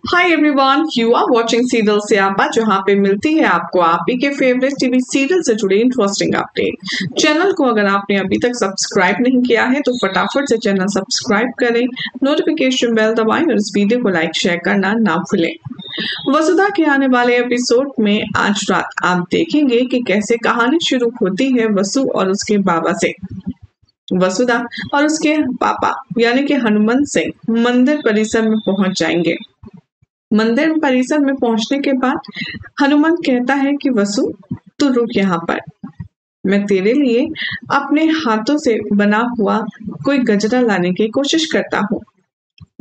Hi everyone, you are watching serial Siyapa, जहां पे मिलती है आपको आप ही के फेवरेट टीवी सीरियल से जुड़े इंटरेस्टिंग अपडेट। चैनल को अगर आपने अभी तक सब्सक्राइब नहीं किया है तो फटाफट से चैनल सब्सक्राइब करें, नोटिफिकेशन बेल दबाएं और इस वीडियो को लाइक शेयर करना ना भूलें। वसुधा के आने वाले एपिसोड में आज रात आप देखेंगे कि कैसे कहानी शुरू होती है वसु और उसके बाबा से। वसुधा और उसके पापा यानी कि हनुमंत सिंह मंदिर परिसर में पहुंच जाएंगे। मंदिर परिसर में पहुंचने के बाद हनुमंत कहता है कि वसु, तू रुक यहाँ पर, मैं तेरे लिए अपने हाथों से बना हुआ कोई गजरा लाने की कोशिश करता हूँ।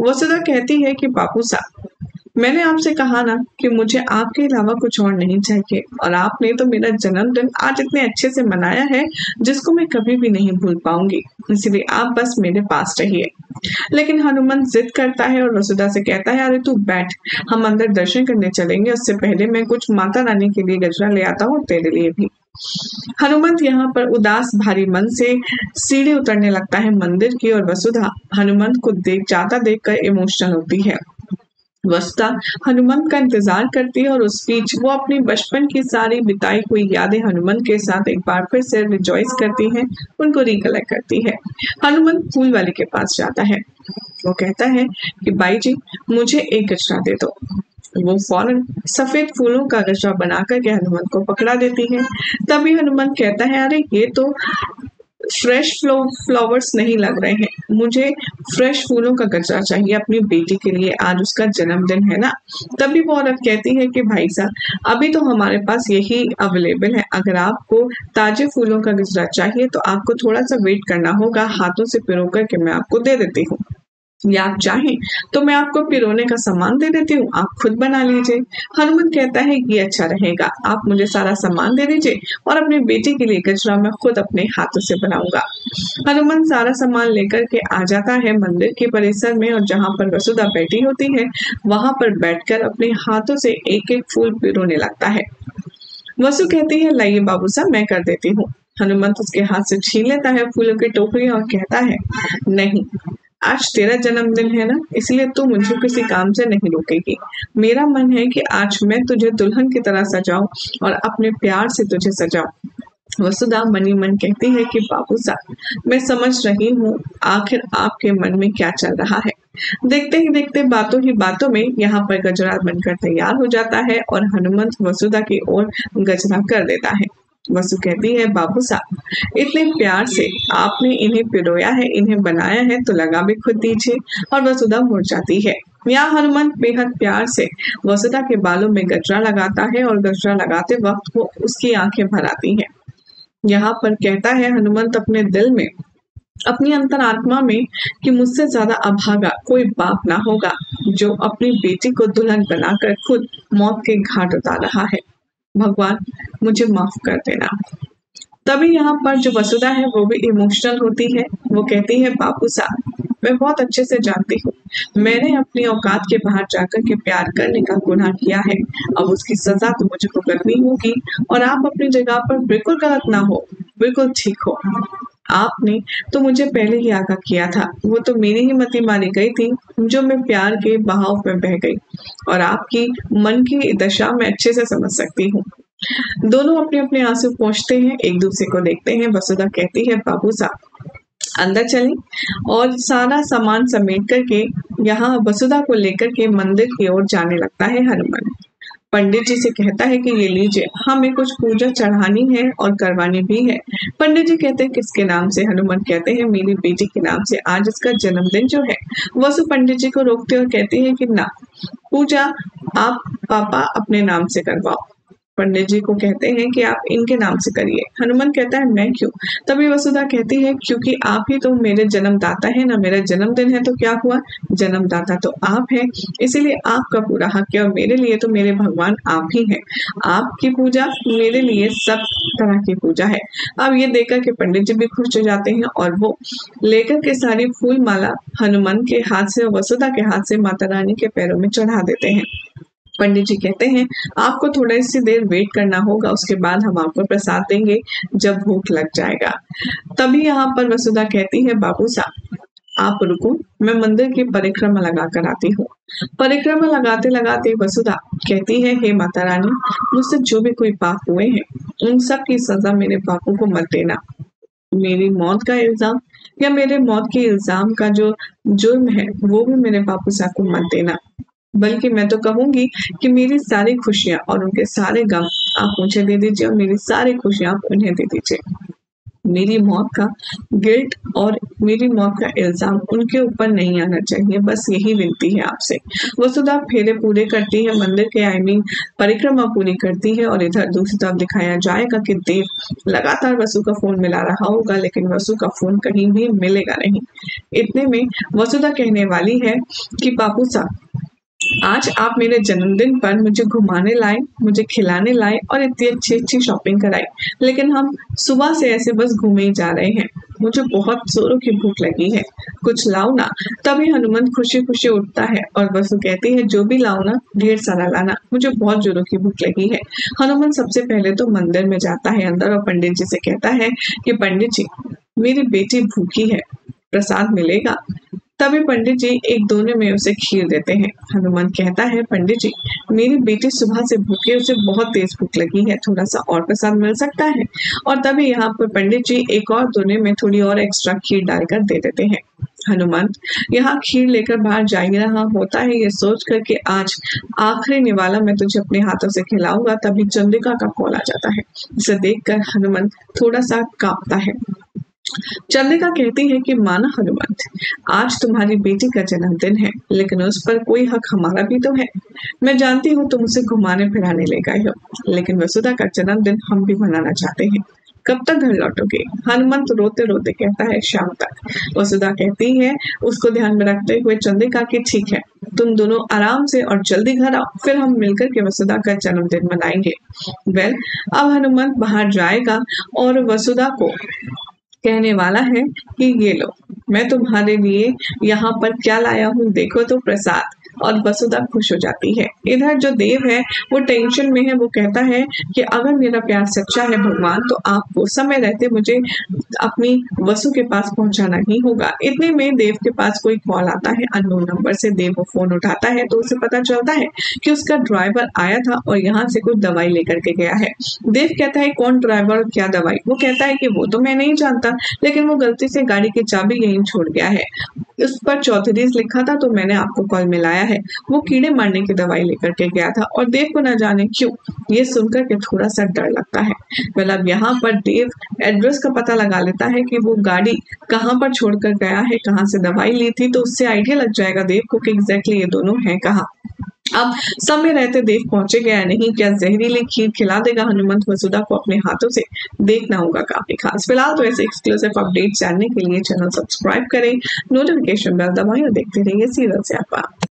वसुधा कहती है कि बापू साहब, मैंने आपसे कहा ना कि मुझे आपके अलावा कुछ और नहीं चाहिए, और आपने तो मेरा जन्मदिन आज इतने अच्छे से मनाया है जिसको मैं कभी भी नहीं भूल पाऊंगी, इसलिए आप बस मेरे पास रहिए। लेकिन हनुमंत जिद करता है और वसुधा से कहता है, अरे तू बैठ, हम अंदर दर्शन करने चलेंगे, उससे पहले मैं कुछ माता रानी के लिए गजरा ले आता हूँ, तेरे लिए भी। हनुमंत यहाँ पर उदास भारी मन से सीढ़ी उतरने लगता है मंदिर की, और वसुधा हनुमंत को जाता देखकर इमोशनल होती है। वसुधा हनुमंत का इंतजार करती है और उस बीच वो अपनी बचपन की सारी बिताई हुई यादें हनुमंत के साथ एक बार फिर से रिजॉइस करती है, उनको रिकलेक्ट करती है। हनुमंत फूल वाले के पास जाता है, वो कहता है कि बाई जी, मुझे एक गजरा दे दो। वो फौरन सफेद फूलों का गजरा बनाकर के हनुमंत को पकड़ा देती है। तभी हनुमंत कहता है, अरे ये तो फ्रेश फ्लावर्स नहीं लग रहे हैं, मुझे फ्रेश फूलों का गजरा चाहिए अपनी बेटी के लिए, आज उसका जन्मदिन है ना। तभी वो औरत कहती है कि भाई साहब, अभी तो हमारे पास यही अवेलेबल है, अगर आपको ताजे फूलों का गजरा चाहिए तो आपको थोड़ा सा वेट करना होगा, हाथों से पिरो करके मैं आपको दे देती हूँ, या आप चाहें तो मैं आपको पिरोने का सामान दे देती हूँ, आप खुद बना लीजिए। हनुमंत कहता है ये अच्छा रहेगा, आप मुझे सारा सामान दे दीजिए और अपनी बेटी के लिए गजरा मैं खुद अपने हाथों से बनाऊंगा। हनुमंत सारा सामान लेकर के आ जाता है मंदिर के परिसर में, और जहाँ पर वसुधा बैठी होती है वहां पर बैठकर अपने हाथों से एक एक फूल पिरोने लगता है। वसु कहती है, लाइए बाबू साहब, मैं कर देती हूँ। हनुमंत उसके हाथ से छीन लेता है फूलों की टोकरी और कहता है, नहीं, आज तेरा जन्मदिन है ना, इसलिए तू मुझे किसी काम से नहीं रोकेगी। मेरा मन है कि आज मैं तुझे दुल्हन की तरह सजाऊं और अपने प्यार से तुझे सजाऊं। वसुधा मनी मन कहती है कि बाबू साहब, मैं समझ रही हूँ आखिर आपके मन में क्या चल रहा है। देखते ही देखते बातों ही बातों में यहाँ पर गजरा बनकर तैयार हो जाता है और हनुमंत वसुधा की ओर गजरा कर देता है। वसु कहती है, बाबू साहब, इतने प्यार से आपने इन्हें पिरोया है, इन्हें बनाया है, तो लगा भी खुद दीजिए। और वसुधा मुड़ जाती है। यहाँ हनुमंत बेहद प्यार से वसुधा के बालों में गजरा लगाता है और गजरा लगाते वक्त वो उसकी आंखें भर आती है। यहाँ पर कहता है हनुमंत अपने दिल में, अपनी अंतरात्मा में, कि मुझसे ज्यादा अभागा कोई बाप ना होगा जो अपनी बेटी को दुल्हन बनाकर खुद मौत के घाट उतार रहा है। भगवान, मुझे माफ कर देना। तभी यहाँ पर जो वसुधा है वो भी इमोशनल होती है। वो कहती है, बापू साहब, मैं बहुत अच्छे से जानती हूँ मैंने अपनी औकात के बाहर जाकर के प्यार करने का गुनाह किया है, अब उसकी सजा तो मुझे भुगतनी होगी, और आप अपनी जगह पर बिल्कुल गलत ना हो, बिल्कुल ठीक हो। आपने तो मुझे पहले ही आगाह किया था, वो तो मेरी ही मति मारी गई थी जो मैं प्यार के बहाव में बह गई, और आपकी मन की दशा मैं अच्छे से समझ सकती हूँ। दोनों अपने अपने आंसू पोंछते हैं, एक दूसरे को देखते हैं। वसुधा कहती है, बाबू साहब, अंदर चलें, और सारा सामान समेट करके यहाँ वसुधा को लेकर के मंदिर की ओर जाने लगता है हनुमान। पंडित जी से कहता है कि ये लीजिए, हमें कुछ पूजा चढ़ानी है और करवानी भी है। पंडित जी कहते हैं, किसके नाम से? हनुमान कहते हैं, मेरी बेटी के नाम से, आज इसका जन्मदिन जो है। वसु पंडित जी को रोकते और कहती है कि ना, पूजा आप पापा अपने नाम से करवाओ। पंडित जी को कहते हैं कि आप इनके नाम से करिए। हनुमान कहता है, मैं क्यों? तभी वसुधा कहती है, क्योंकि आप ही तो मेरे जन्मदाता है ना, मेरा जन्मदिन है तो क्या हुआ, जन्मदाता तो आप हैं, इसीलिए आपका पूरा हक है, और मेरे लिए तो मेरे भगवान आप ही हैं। आपकी पूजा मेरे लिए सब तरह की पूजा है। अब ये देखकर के पंडित जी भी खुश हो जाते हैं, और वो लेकर के सारी फूल माला हनुमान के हाथ से और वसुधा के हाथ से माता रानी के पैरों में चढ़ा देते हैं। पंडित जी कहते हैं, आपको थोड़ी सी देर वेट करना होगा, उसके बाद हम आपको प्रसाद देंगे जब भूख लग जाएगा। तभी यहाँ पर वसुधा कहती है, बाबू साहब, आप रुको, मैं मंदिर की परिक्रमा लगा कर आती हूँ। परिक्रमा लगाते लगाते वसुधा कहती है, हे माता रानी, मुझसे जो भी कोई पाप हुए हैं उन सब की सजा मेरे पापों को मत देना। मेरी मौत का इल्जाम या मेरे मौत के इल्जाम का जो जुर्म है वो भी मेरे पापों से आपको मत देना, बल्कि मैं तो कहूंगी कि मेरी सारी खुशियां और उनके सारे गम आप मुझे दे दीजिए और मेरी सारी खुशियां आप उन्हें दे दीजिए। मेरी मौत का गिल्ट और मेरी मौत का इल्जाम उनके ऊपर नहीं आना चाहिए, बस यही विनती है आपसे। वसुधा फेरे पूरे करती है, मंदिर के परिक्रमा पूरी करती है और इधर दूसरी तरफ दिखाया जाएगा कि देव लगातार वसु का फोन मिला रहा होगा, लेकिन वसु का फोन कहीं भी मिलेगा नहीं। इतने में वसुधा कहने वाली है कि बापू साहब, आज आप मेरे जन्मदिन पर मुझे घुमाने लाए, मुझे खिलाने लाए और इतनी अच्छी अच्छी शॉपिंग कराई, लेकिन हम सुबह से ऐसे बस घूमे ही जा रहे हैं। मुझे बहुत जोरों की भूख लगी है, कुछ लाओ ना। तभी हनुमंत खुशी खुशी उठता है और वसु कहती है, जो भी लाओ ना ढेर सारा लाना, मुझे बहुत जोरों की भूख लगी है। हनुमंत सबसे पहले तो मंदिर में जाता है अंदर और पंडित जी से कहता है कि पंडित जी, मेरी बेटी भूखी है, प्रसाद मिलेगा। तभी पंडित जी एक दोने में उसे खीर देते हैं। हनुमंत कहता है, पंडित जी, मेरी बेटी सुबह से भूखी है, उसे बहुत तेज भूख लगी है, थोड़ा सा और प्रसाद मिल सकता है। और तभी यहाँ पर पंडित जी एक और दोने में थोड़ी और एक्स्ट्रा खीर डालकर दे देते हैं। हनुमंत यहाँ खीर लेकर बाहर जा ही रहा होता है, ये सोच कर के आज आखिरी निवाला मैं तुझे अपने हाथों से खिलाऊंगा। तभी चंद्रिका का कॉल आ जाता है, जिसे देखकर हनुमंत थोड़ा सा कांपता है। चंद्रिका कहती है कि माना हनुमंत, आज तुम्हारी बेटी का जन्मदिन है, लेकिन उस पर कोई हक हमारा भी तो है। मैं जानती हूँ तुम उसे घुमाने फिराने ले गए हो, लेकिन वसुधा का जन्मदिन हम भी मनाना चाहते हैं। कब तक घर लौटोगे? हनुमंत रोते रोते कहता है, शाम तक। वसुधा कहती है उसको ध्यान में रखते हुए चंद्रिका की, ठीक है, तुम दोनों आराम से और जल्दी घर आओ, फिर हम मिलकर के वसुधा का जन्मदिन मनाएंगे। अब हनुमंत बाहर जाएगा और वसुधा को कहने वाला है कि ये लो, मैं तुम्हारे लिए यहाँ पर क्या लाया हूँ, देखो तो प्रसाद। और वसुधा खुश हो जाती है। इधर जो देव है वो टेंशन में है, वो कहता है कि अगर मेरा प्यार सच्चा है भगवान, तो आपको समय रहते मुझे अपनी वसु के पास पहुंचाना ही होगा। इतने में देव के पास कोई कॉल आता है अननोन नंबर से। देव वो फोन उठाता है तो उसे पता चलता है कि उसका ड्राइवर आया था और यहाँ से कुछ दवाई लेकर के गया है। देव कहता है, कौन ड्राइवर और क्या दवाई? वो कहता है कि वो तो मैं नहीं जानता, लेकिन वो गलती से गाड़ी की चाबी यहीं छोड़ गया है, उस पर चौधरीज लिखा था, तो मैंने आपको कॉल मिलाया है। वो कीड़े मारने की दवाई लेकर के गया था। और देव को न जाने क्यों ये सुनकर के थोड़ा सा डर लगता है। मतलब यहाँ पर देव एड्रेस का पता लगा लेता है कि वो गाड़ी कहाँ पर छोड़कर गया है, कहाँ से दवाई ली थी, तो उससे आइडिया लग जाएगा देव को कि एग्जैक्टली ये दोनों हैं कहाँ। अब समय रहते देव पहुंचेगा या नहीं, क्या जहरीली खीर खिला देगा हनुमंत वसुधा को अपने हाथों से, देखना होगा काफी खास। फिलहाल तो ऐसे एक्सक्लूसिव अपडेट जानने के लिए चैनल सब्सक्राइब करें, नोटिफिकेशन बेल दबाएं और देखते रहिए सीरियल स्यापा।